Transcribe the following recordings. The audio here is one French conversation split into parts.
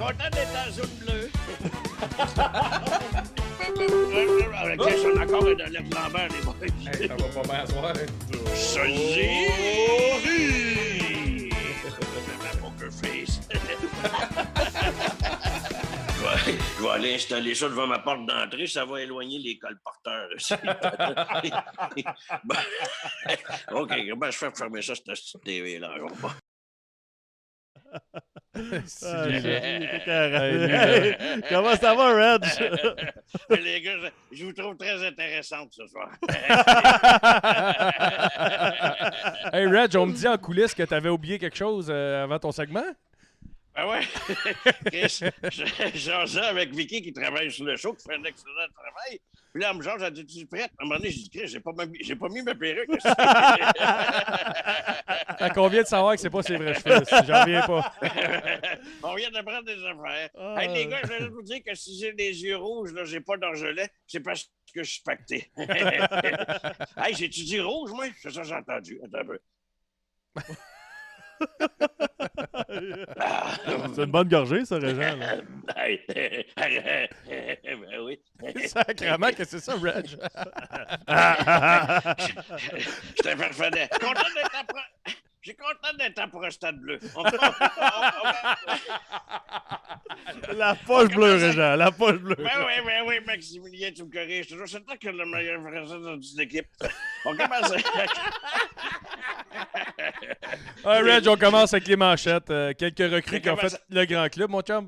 Content d'être en zone bleue. On a encore de Alex Lambert, les boys. Hey, ça va pas bien à soir. Salut! Ma poker face. Je vais aller installer ça devant ma porte d'entrée, ça va éloigner les colporteurs. OK, comment je fais pour fermer ça, cette petite TV-là? Comment ça va, Reg? Les gars, je vous trouve très intéressante ce soir. Hey, Reg, on me dit en coulisses que tu avais oublié quelque chose avant ton segment? Ben ouais. Chris, j'en avec Vicky qui travaille sur le show, qui fait un excellent travail. Puis là, elle me genre, j'ai dit, tu es prête? À un moment donné, j'ai dit, Chris, j'ai pas mis ma perruque. On vient de savoir que c'est pas ses vrais cheveux. J'en reviens pas. On vient d'apprendre des affaires. Hey, les gars, je vais vous dire que si j'ai des yeux rouges, là, j'ai pas d'orgelet, c'est parce que je suis pacté. Hey, j'ai-tu dit rouge, moi? C'est ça que j'ai entendu. Attends un peu. C'est une bonne gorgée, ça, Régent. Ben oui. Sacrément, qu'est-ce que c'est ça, Reg? J'étais parfait. J'ai content d'être en prostate bleue. La poche bleue, Régent, la poche bleue. Ben oui, Maximilien, tu me corriges toujours. C'est toi qui as le meilleur français dans toute l'équipe. On commence. Reg, on commence avec les manchettes. Quelques recrues qui ont fait le grand club, mon chum.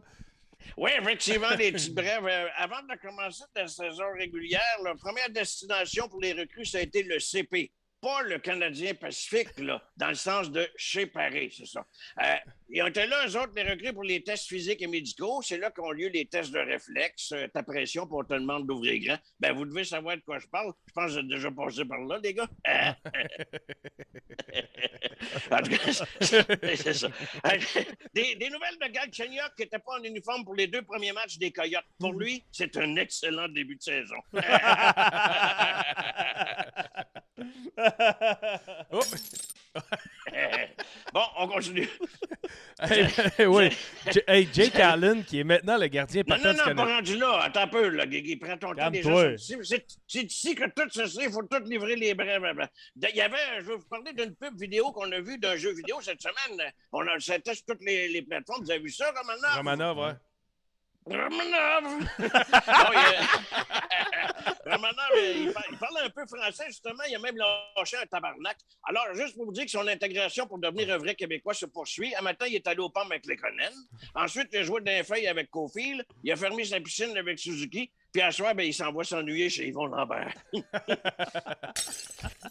Oui, effectivement, les petites brèves. Avant de commencer la saison régulière, la première destination pour les recrues, ça a été le CP. Pas le Canadien Pacifique, là, dans le sens de chez Paris, c'est ça. Ils ont été là, eux autres, les recrues pour les tests physiques et médicaux. C'est là qu'ont lieu les tests de réflexe. Ta pression, pour on te demande d'ouvrir grand. Ben, vous devez savoir de quoi je parle. Je pense que vous êtes déjà passé par là, les gars. En tout cas, c'est ça. Des nouvelles de Galchenyuk qui n'était pas en uniforme pour les 2 premiers matchs des Coyotes. Pour lui, c'est un excellent début de saison. Oh. Bon, on continue. Oui. Jake Allen, qui est maintenant le gardien partant du Canada. Non, pas rendu là. Attends un peu, là, Guigui. Prends ton temps déjà. C'est ici que tout se sait. Il faut tout livrer les brèves. Il y avait, je vais vous parler d'une pub vidéo qu'on a vue d'un jeu vidéo cette semaine. C'était sur toutes les plateformes. Vous avez vu ça, Romanov? Romanov, ouais. Romanov! Romanov, il parle un peu français, justement. Il a même lâché un tabarnak. Alors, juste pour vous dire que son intégration pour devenir un vrai Québécois se poursuit. Un matin, il est allé au PAM avec Lekonen. Ensuite, il a joué dans les feuilles avec Cofield. Il a fermé sa piscine avec Suzuki. Puis à soir, il s'en va s'ennuyer chez Yvon Lambert.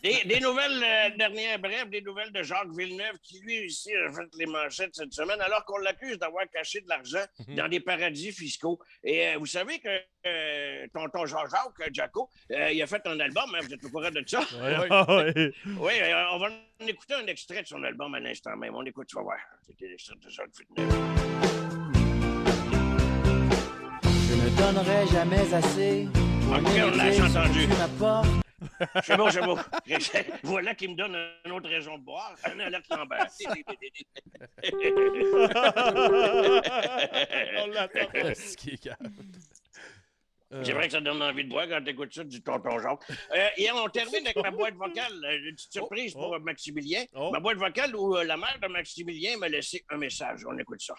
Des nouvelles, dernières brèves, des nouvelles de Jacques Villeneuve, qui lui aussi a fait les manchettes cette semaine, alors qu'on l'accuse d'avoir caché de l'argent dans des paradis fiscaux. Et vous savez que tonton Jean-Jacques, Jaco, il a fait un album, hein, vous êtes au courant de ça? Oui, on va en écouter un extrait de son album à l'instant même. On écoute, tu vas voir. C'était l'extrait de Jacques Villeneuve. Je ne donnerai jamais assez. OK, on l'a entendu. C'est beau. Voilà qui me donne une autre raison de boire. Un Alex Lambert. On l'attend. C'est vrai que ça donne envie de boire quand t'écoutes ça du tonton Jacques. Et on termine avec ma boîte vocale. Une petite surprise pour Maximilien. Ma boîte vocale où la mère de Maximilien m'a laissé un message. On écoute ça.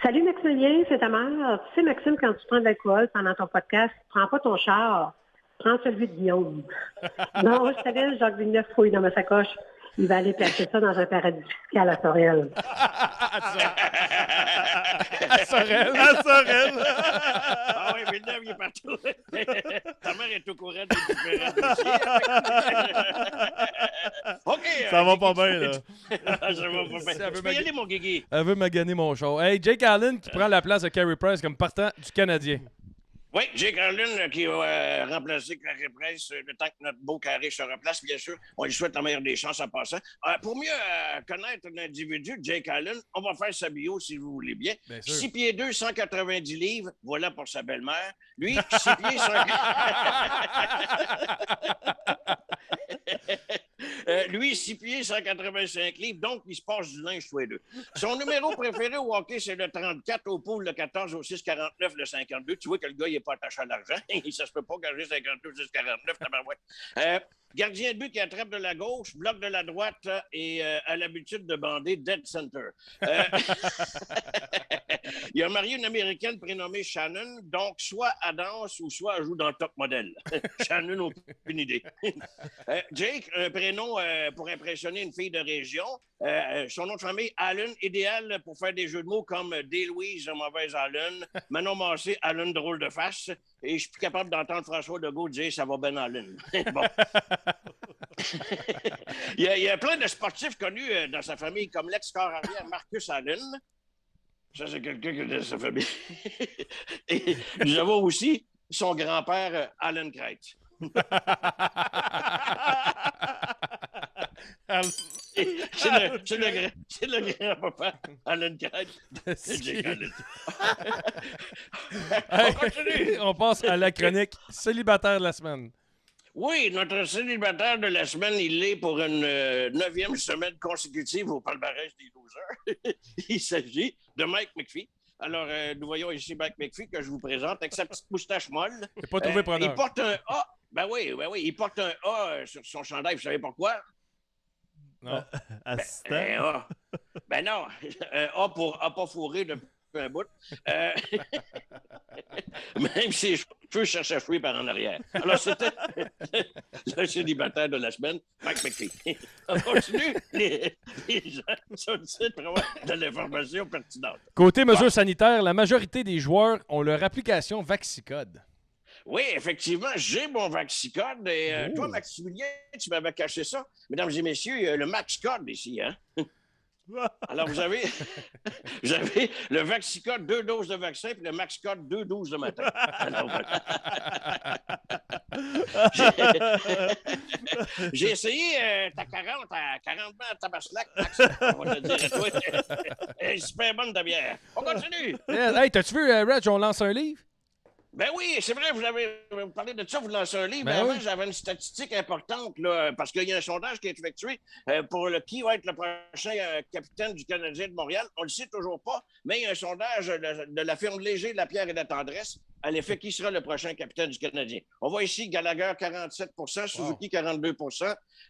Salut Maximilien, c'est ta mère. Tu sais, Maxime, quand tu prends de l'alcool pendant ton podcast, prends pas ton char, prends celui de Guillaume. Non, je savais, Jacques Villeneuve fouille dans ma sacoche. Il va aller placer ça dans un paradis fiscal à Sorel. À Sorel. Ah oui, Villeneuve, il est partout. Ta mère est au courant des différents dossiers. OK. Ça va pas bien, là. Ça va pas bien. Tu peux y aller, mon Guigui. Elle veut maganer mon show. Hey, Jake Allen qui prend la place de Carey Price comme partant du Canadien. Oui, Jake Allen qui va remplacer Carey Price le temps que notre beau Carey se replace, bien sûr. On lui souhaite la meilleure des chances en passant. Pour mieux connaître l'individu, Jake Allen, on va faire sa bio si vous voulez bien. 6 pieds 2, 190 livres, voilà pour sa belle-mère. Lui, 6 pieds 5... Lui, 6 pieds, 185 livres, donc il se passe du linge tous les deux. Son numéro préféré au hockey, c'est le 34, au pool, le 14, au 6,49, le 52. Tu vois que le gars, il n'est pas attaché à l'argent. Ça se peut pas gager 52, 6,49, tabarouette. Gardien de but qui attrape de la gauche, bloc de la droite et a l'habitude de bander dead center. Il a marié une Américaine prénommée Shannon, donc soit elle danse ou soit elle joue dans le top modèle. Shannon, aucune idée. Jake, un prénom pour impressionner une fille de région. Son nom de famille, Allen, idéal pour faire des jeux de mots comme Des-Louise, mauvaise Allen, Manon Massé, Allen, drôle de face. Et je suis plus capable d'entendre François Legault dire « ça va bien Allen ». Bon. il y a plein de sportifs connus dans sa famille, comme l'ex-corps arrière Marcus Allen. Ça, c'est quelqu'un qui est de sa famille. Et nous avons aussi son grand-père, Alan Crête. C'est le grand-papa, Alan Crête. On continue. On passe à la chronique célibataire de la semaine. Oui, notre célibataire de la semaine, il est pour une 9e semaine consécutive au palmarès des losers. Il s'agit de Mike McPhee. Alors, nous voyons ici Mike McPhee que je vous présente avec sa petite moustache molle. Il pas trouvé preneur. Il porte un A. Ben oui, il porte un A sur son chandail. Vous savez pourquoi? Non. Assistant. Un A. Ben non. Un A pour A pas fourré depuis un bout. Même si je peux chercher à fouiller par en arrière. Alors, c'était le célibataire de la semaine, Mike McPhee. On continue. Les gens sollicitent pour avoir de l'information pertinente. Côté mesures sanitaires, la majorité des joueurs ont leur application Vaxicode. Oui, effectivement, j'ai mon Vaxicode. Et toi, Maximilien, tu m'avais caché ça. Mesdames et messieurs, le Maxcode ici, hein? Alors, vous avez le Vaxicode, 2 doses de vaccin, puis le Maxcode, 2 doses de matin. J'ai essayé ta 40 à 40 ans à Tabaslac, Max. On va te dire à toi. Elle est super bonne ta bière. On continue. Hey, t'as-tu vu, Reg, on lance un livre? Ben oui, c'est vrai, vous avez parlé de ça, vous lancez un livre. Ben mais avant, oui. j'avais une statistique importante, là, parce qu'il y a un sondage qui est effectué pour qui va être le prochain capitaine du Canadien de Montréal. On ne le sait toujours pas, mais il y a un sondage de la firme Léger de la Pierre et de la Tendresse à l'effet qui sera le prochain capitaine du Canadien. On voit ici Gallagher 47 Suzuki 42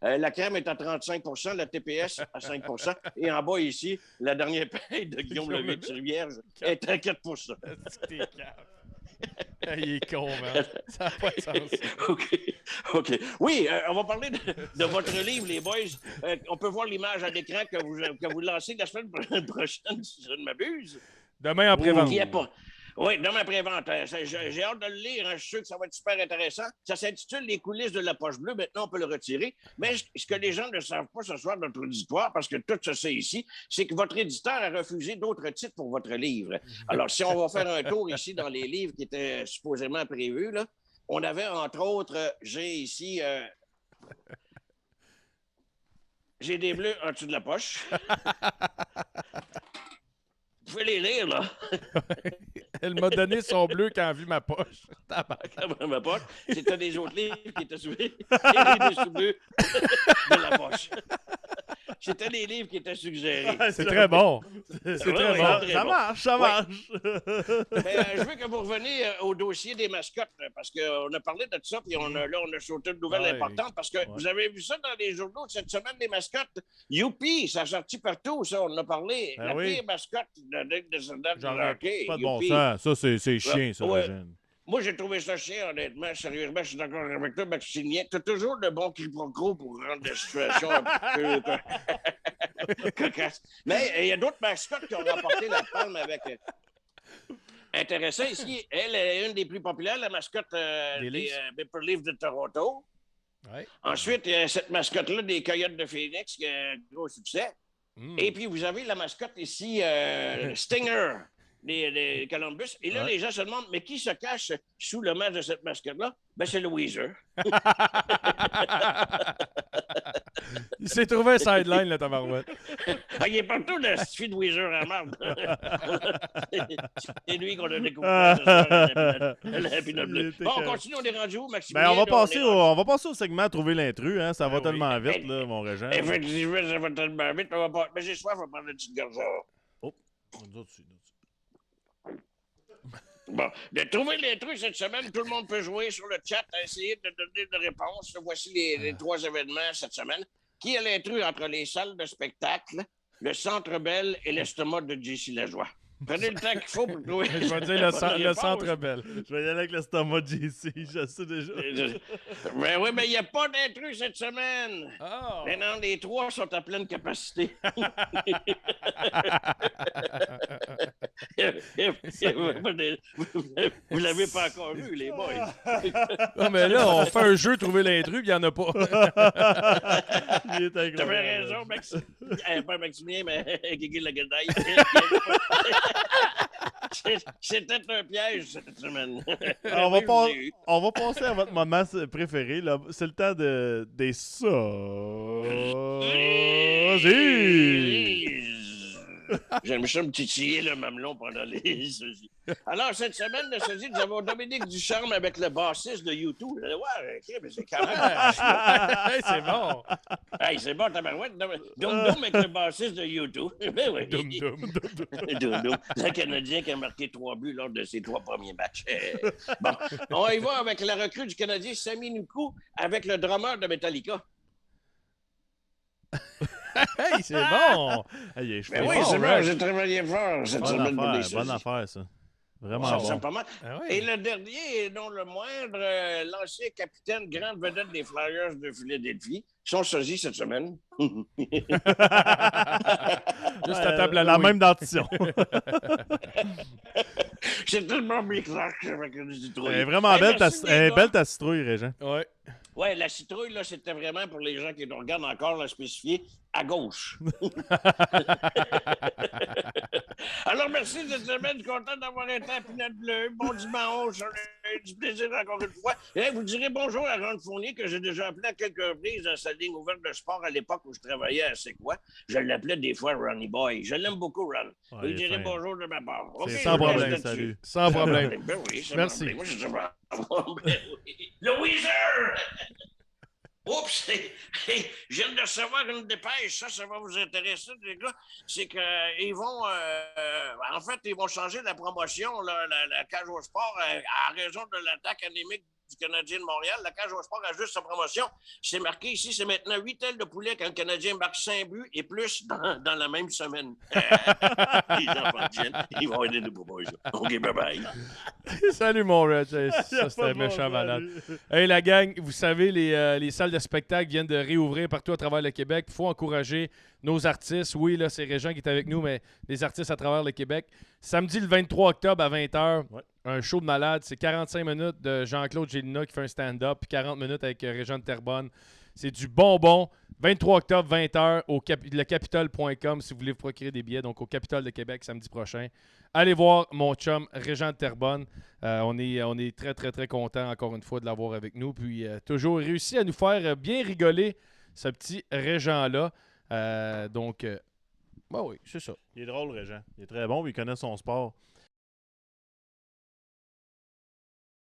la crème est à 35 la TPS à 5 et en bas ici, la dernière paye de Guillaume Levitt-Vierge est à 4 Il est con, man. Ça n'a pas de sens. OK. Oui, on va parler de votre livre, les boys. On peut voir l'image à l'écran que vous lancez la semaine prochaine, si je ne m'abuse. Demain en pré-vente. Oui, demain après-vente. J'ai hâte de le lire. Hein. Je suis sûr que ça va être super intéressant. Ça s'intitule « Les coulisses de la poche bleue ». Maintenant, on peut le retirer. Mais ce que les gens ne savent pas ce soir de notre auditoire, parce que tout se sait ici, c'est que votre éditeur a refusé d'autres titres pour votre livre. Alors, si on va faire un tour ici dans les livres qui étaient supposément prévus, là, on avait, entre autres, j'ai ici... j'ai des bleus en dessous de la poche. Vous pouvez les lire, là. Elle m'a donné son bleu quand elle a vu ma poche. Ma poche. C'était des autres livres qui étaient soulevés et les sous-bleus de la poche. C'était des livres qui étaient suggérés. C'est très bon. C'est très bon. Ça marche, ça marche. Je veux que vous reveniez au dossier des mascottes, parce qu'on a parlé de ça, puis on a sauté une nouvelle importante, parce que vous avez vu ça dans les journaux cette semaine, les mascottes. Youpi, ça a sorti partout, ça, on en a parlé. La pire mascotte de soldats de hockey. Pas de bon sens. Ça, c'est chien, ça, ouais. Eugène. Moi, j'ai trouvé ça chien, honnêtement. Sérieusement, je suis d'accord avec toi, Maximilien. Tu as toujours de bons quiproquos pour rendre la situation un peu cocasse. Mais il y a d'autres mascottes qui ont remporté la palme avec... Intéressant ici, elle est une des plus populaires, la mascotte des Maple Leafs de Toronto. Ouais. Ensuite, il y a cette mascotte-là des Coyotes de Phoenix, qui a un gros succès. Et puis, vous avez la mascotte ici, Stinger. des Columbus. Et là, les gens se demandent, mais qui se cache sous le masque de cette mascotte-là? Ben, c'est le Weezer. Il s'est trouvé un sideline, le tabarouette. Ah, il est partout dans ce fille de Weezer à marde. C'est lui qu'on a découvert ce soir à la Pinot Bleu. Bon, on continue, on est rendu où, Maximilien? Ben, on va là, passer au segment Trouver l'intrus, hein. Ça va oui. tellement vite, là, mon Régent. Effectivement, ça va tellement vite. On va pas... Mais j'ai soif, on va prendre une petite gorge. Oh, nous autres, Bon, de trouver l'intrus cette semaine, tout le monde peut jouer sur le chat à essayer de donner des réponses. Voici les 3 événements cette semaine. Qui est l'intrus entre les salles de spectacle, le Centre Bell et l'estomac de J.C. Lajoie? Prenez le temps qu'il faut pour trouver. Je vais dire le Centre Bell. Je vais y aller avec l'estomac de JC, je sais déjà. Mais oui, mais il n'y a pas d'intrus cette semaine. Oh. Mais non, les 3 sont à pleine capacité. Vous l'avez pas encore vu, les boys. Non, mais là, on fait un jeu Trouver l'intrus, puis il n'y en a pas. Il est incroyable. T'avais raison, Maxime. Pas Maximilien, mais Guigui Lagadaille. C'était un piège cette semaine. Alors, on va passer à votre moment préféré. Là. C'est le temps des sosies. J'aime ça me titiller le mamelon pendant les sosies. Alors, cette semaine, le sosie, nous avons Dominique Ducharme avec le bassiste de U2. Ouais, OK, mais c'est quand même... Hey, c'est bon. Hey, c'est bon, tabarouette. Dum-dum avec le bassiste de U2. Ben oui. Dum-dum. Dum-dum. Le Canadien qui a marqué 3 buts lors de ses 3 premiers matchs. Bon, on y va avec la recrue du Canadien, Sami Nuku, avec le drummer de Metallica. Hey, c'est bon. Hey, Ben oui, c'est bon, j'ai travaillé fort cette semaine pour les bonne sosies. affaire, ça. Vraiment Ça, bon. c'est pas mal. Ah oui. Et le dernier, et non le moindre, l'ancien capitaine grande vedette des Flyers de Philadelphie, son sosie cette semaine. Juste à table à la Louis. même dentition. C'est tellement bizarre que avec une citrouille. Elle est vraiment belle, merci, elle est les gars. belle ta citrouille, Régent. Ouais. Ouais, la citrouille, là, c'était vraiment pour les gens qui nous regardent encore, la spécifier à gauche. Alors, merci cette semaine. Je suis content d'avoir été à Pinot Bleu. Bon dimanche. Du plaisir encore une fois. Et vous direz bonjour à Ron Fournier, que j'ai déjà appelé à quelques reprises dans sa ligne ouverte de sport à l'époque où je travaillais à C'est quoi. Je l'appelais des fois Ronnie Boy. Je l'aime beaucoup, Ron. Ouais, Vous direz fin. bonjour de ma part. OK, C'est je sans reste problème, là-dessus. salut. Sans problème. Ben oui, c'est Merci. Moi, je sais pas. Ben oui. Le Weezer! Oups! Je viens de recevoir une dépêche, ça va vous intéresser, les gars. C'est qu'ils vont, en fait, ils vont changer la promotion, là, la cage au sport, à raison de l'attaque anémique du Canadien de Montréal. La cage au sport ajuste sa promotion. C'est marqué ici, c'est maintenant 8 ailes de poulet quand le Canadien marque 5 buts et plus dans la même semaine. Les enfants viennent, ils vont aider nous pour ça. OK, bye-bye. Salut, mon Reg. Hey, Y a ça, c'était pas un de méchant bon malade. salut. Hey, la gang, vous savez, les salles de spectacle viennent de réouvrir partout à travers le Québec. Il faut encourager nos artistes. Oui, là, c'est Régent qui est avec nous, mais les artistes à travers le Québec. Samedi, le 23 octobre à 20h, Ouais. un show de malade. C'est 45 minutes de Jean-Claude Gélina qui fait un stand-up, puis 40 minutes avec Régent de Terrebonne. C'est du bonbon. 23 octobre, 20h, au lecapitole.com si vous voulez vous procurer des billets. Donc, au Capitole de Québec, samedi prochain. Allez voir mon chum Régent de Terrebonne. On est très, très, très content, encore une fois, de l'avoir avec nous. Puis, toujours réussi à nous faire bien rigoler, ce petit Régent-là. Donc, bah oui, c'est ça. Il est drôle, Régent. Il est très bon, puis il connaît son sport.